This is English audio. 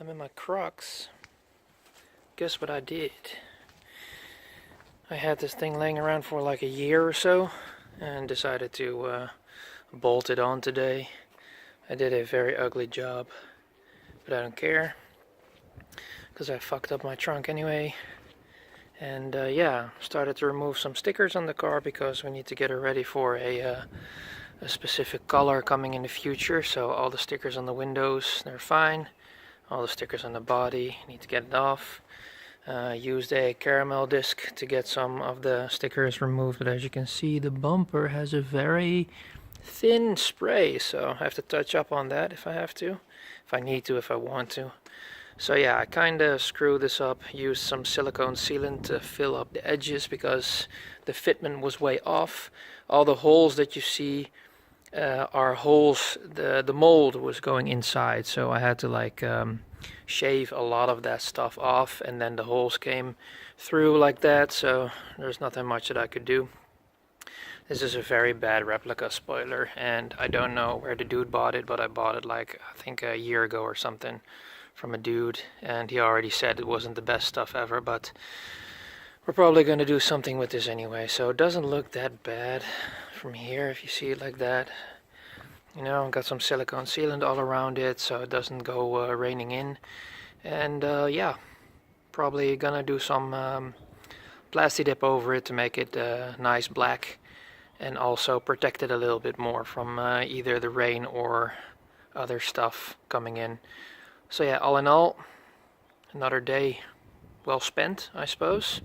I'm in my Crocs. Guess what I did? I had this thing laying around for like a year or so and decided to bolt it on today. I did a very ugly job, but I don't care because I fucked up my trunk anyway. And yeah, started to remove some stickers on the car because we need to get it ready for a specific color coming in the future. So all the stickers on the windows, they're fine. All the stickers on the body, need to get it off. Used a caramel disc to get some of the stickers removed, but as you can see, the bumper has a very thin spray, so I have to touch up on that if I have to, if I need to, if I want to. So yeah, I kind of screwed this up, used some silicone sealant to fill up the edges because the fitment was way off. All the holes that you see are holes, the mold was going inside, so I had to like shave a lot of that stuff off, and then the holes came through like that, so there's nothing much that I could do. This is a very bad replica spoiler, and I don't know where the dude bought it, but I bought it like I think a year ago or something from a dude, and he already said it wasn't the best stuff ever, but we're probably going to do something with this anyway, so it doesn't look that bad from here if you see it like that. You know, got some silicone sealant all around it so it doesn't go raining in. And yeah, probably gonna do some plasti dip over it to make it nice black, and also protect it a little bit more from either the rain or other stuff coming in. So yeah, all in all, another day well spent, I suppose.